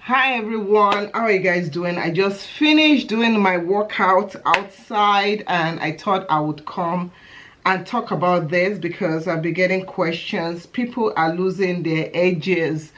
Hi everyone, how are you guys doing? I just finished doing my workout outside and I thought I would come and talk about this because I've been getting questions. People are losing their edges.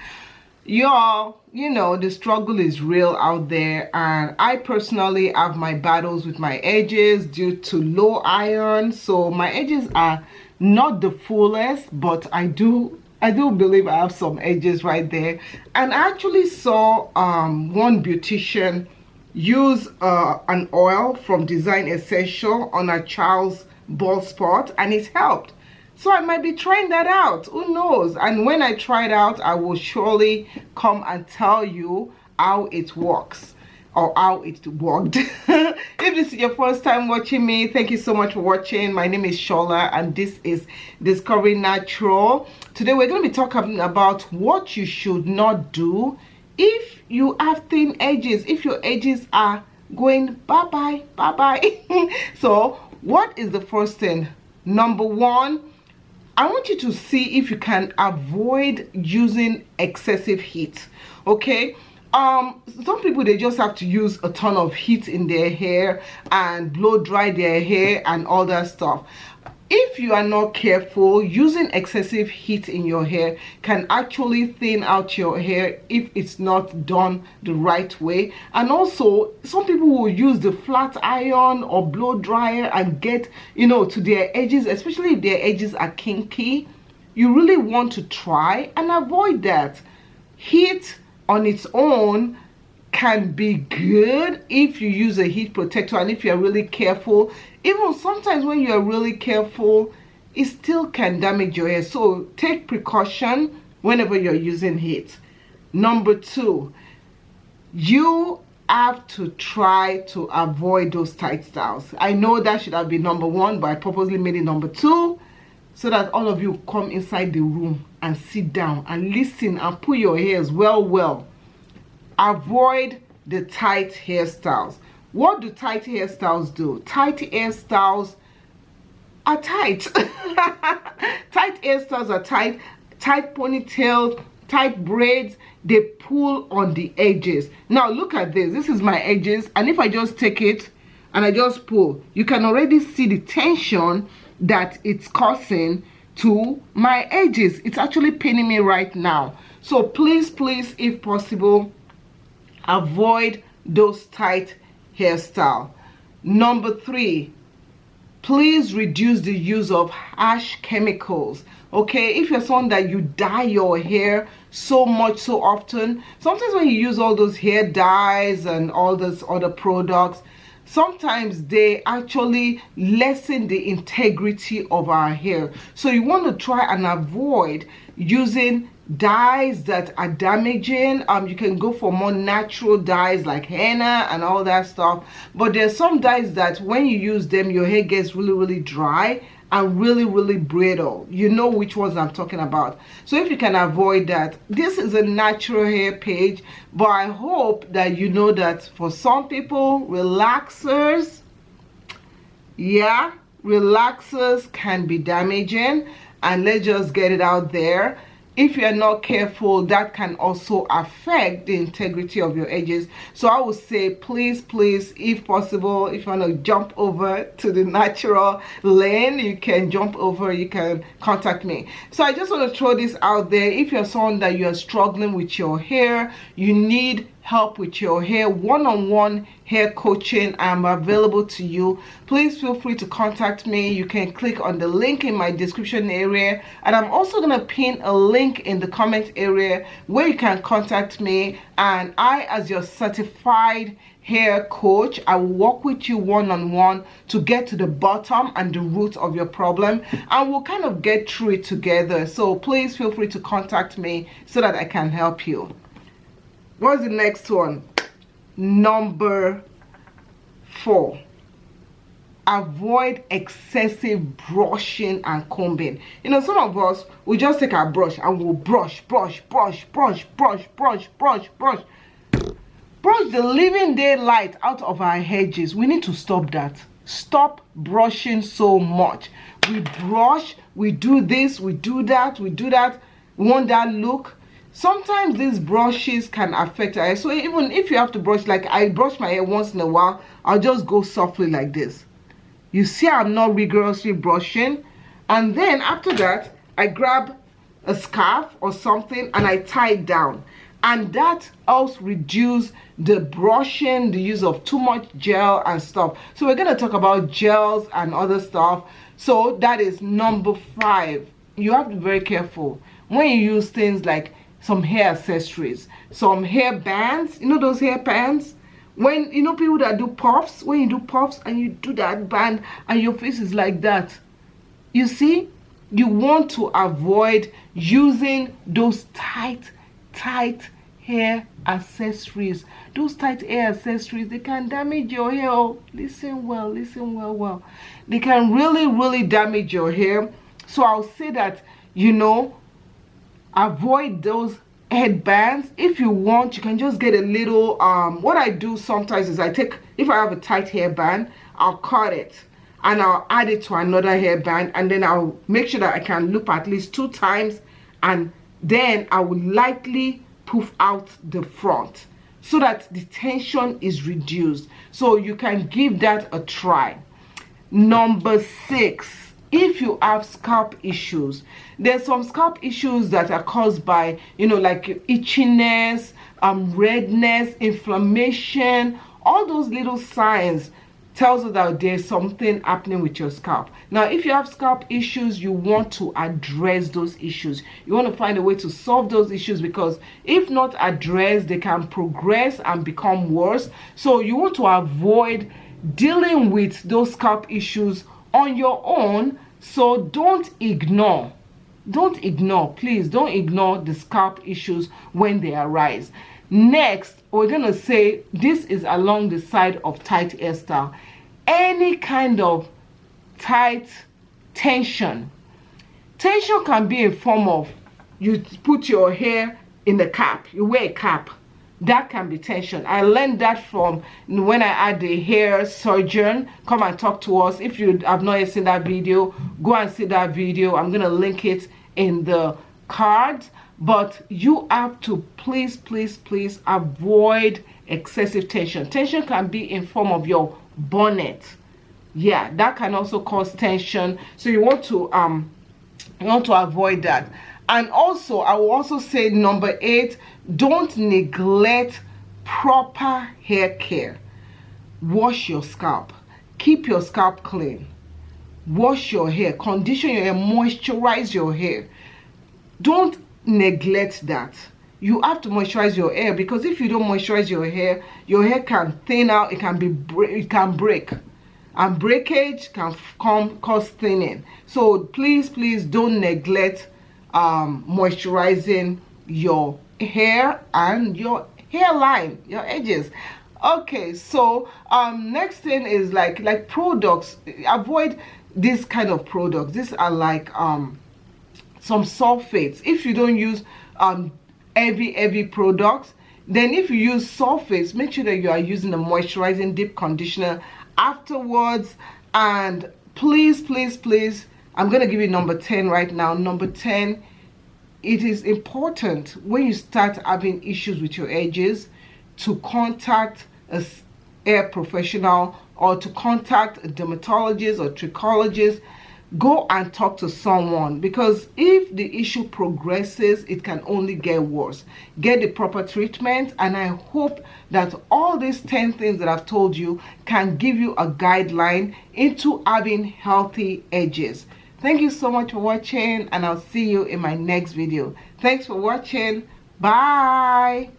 Y'all, you know, the struggle is real out there, and I personally have my battles with my edges due to low iron. So my edges are not the fullest, but I do believe I have some edges right there. And I actually saw one beautician use an oil from Design Essential on a child's bald spot, and it helped. So I might be trying that out, who knows? And when I try it out, I will surely come and tell you how it works or how it worked. If this is your first time watching me, thank you so much for watching. My name is Shola and this is Discovering Natural. Today we're going to be talking about what you should not do if you have thin edges, if your edges are going bye-bye, bye-bye. So what is the first thing? Number one, I want you to see if you can avoid using excessive heat. Okay, some people, they just have to use a ton of heat in their hair and blow dry their hair and all that stuff. If you are not careful, using excessive heat in your hair can actually thin out your hair if it's not done the right way. And also, some people will use the flat iron or blow dryer and get, you know, to their edges, especially if their edges are kinky. You really want to try and avoid that. Heat on its own can be good if you use a heat protector and if you're really careful. Even sometimes when you're really careful, it still can damage your hair. So take precaution whenever you're using heat. Number two, you have to try to avoid those tight styles. I know that should have been number one, but I purposely made it number two so that all of you come inside the room and sit down and listen and pull your hairs well. Avoid the tight hairstyles. What do tight hairstyles do? Tight hairstyles are tight. Tight hairstyles are tight. Tight ponytails, tight braids, they pull on the edges. Now look at this. This is my edges, and if I just take it and I just pull, you can already see the tension that it's causing to my edges. It's actually pinning me right now. So please, if possible, avoid those tight hairstyle. Number three, please reduce the use of harsh chemicals. Okay, if you're someone that you dye your hair so much so often, sometimes when you use all those hair dyes and all those other products, sometimes they actually lessen the integrity of our hair. So you want to try and avoid using dyes that are damaging. You can go for more natural dyes like henna and all that stuff, but there's some dyes that when you use them, your hair gets really dry and really brittle. You know which ones I'm talking about. So if you can avoid that, this is a natural hair page, but I hope that you know that for some people, relaxers, yeah, relaxers can be damaging, and let's just get it out there. If you're not careful, that can also affect the integrity of your edges. So I would say, please, if possible, if you want to jump over to the natural lane, you can jump over, you can contact me. So I just want to throw this out there. If you're someone that you're struggling with your hair, you need help with your hair, one-on-one hair coaching, I'm available to you. Please feel free to contact me. You can click on the link in my description area, and I'm also going to pin a link in the comment area where you can contact me, and I, as your certified hair coach, I will work with you one-on-one to get to the bottom and the root of your problem, and we'll kind of get through it together. So please feel free to contact me so that I can help you. What's the next one? Number 4, avoid excessive brushing and combing. You know, some of us, we just take our brush and we'll brush the living daylight out of our edges. We need to stop that. Stop brushing so much. We brush, we do this, we do that, we want that look. sometimes these brushes can affect our hair. So even if you have to brush, like I brush my hair once in a while, I'll just go softly like this. You see, I'm not rigorously brushing. And then after that, I grab a scarf or something and I tie it down. And that helps reduce the brushing, the use of too much gel and stuff. So we're going to talk about gels and other stuff. So that is number 5. You have to be very careful when you use things like some hair accessories, some hair bands. You know those hair bands? When you know people that do puffs, when you do puffs and you do that band and your face is like that, you see, you want to avoid using those tight hair accessories. Those tight hair accessories, they can damage your hair. Oh, listen well, they can really damage your hair. So I'll say that, you know, avoid those headbands. If you want, you can just get a little what I do sometimes is I take, if I have a tight hairband, I'll cut it and I'll add it to another hairband, and then I'll make sure that I can loop at least 2 times, and then I will lightly puff out the front so that the tension is reduced. So you can give that a try. Number 6, if you have scalp issues, there's some scalp issues that are caused by, you know, like itchiness, redness, inflammation. All those little signs tells us that there's something happening with your scalp. Now, if you have scalp issues, you want to address those issues. You want to find a way to solve those issues, because if not addressed, they can progress and become worse. So you want to avoid dealing with those scalp issues on your own. So don't ignore, please don't ignore the scalp issues when they arise. Next, we're going to say this is along the side of tight hairstyle. Any kind of tight tension can be in form of, you put your hair in a cap, you wear a cap. That can be tension. I learned that from when I had the hair surgeon come and talk to us. If you have not yet seen that video, go and see that video. I'm going to link it in the cards. But you have to please avoid excessive tension. Tension can be in form of your bonnet. Yeah, that can also cause tension. So you want to avoid that. And also, I will also say number 8, don't neglect proper hair care. Wash your scalp. Keep your scalp clean. Wash your hair. Condition your hair. Moisturize your hair. Don't neglect that. You have to moisturize your hair, because if you don't moisturize your hair can thin out. It can break, and breakage can cause thinning. So please don't neglect moisturizing your hair and your hairline, your edges. Okay, so next thing is like products. Avoid this kind of products. These are like some sulfates. If you don't use heavy products, then if you use sulfates, make sure that you are using a moisturizing deep conditioner afterwards. And please, I'm going to give you number 10 right now. Number 10, it is important when you start having issues with your edges to contact a hair professional, or to contact a dermatologist or trichologist. Go and talk to someone, because if the issue progresses, it can only get worse. Get the proper treatment, and I hope that all these 10 things that I've told you can give you a guideline into having healthy edges. Thank you so much for watching, and I'll see you in my next video. Thanks for watching. Bye.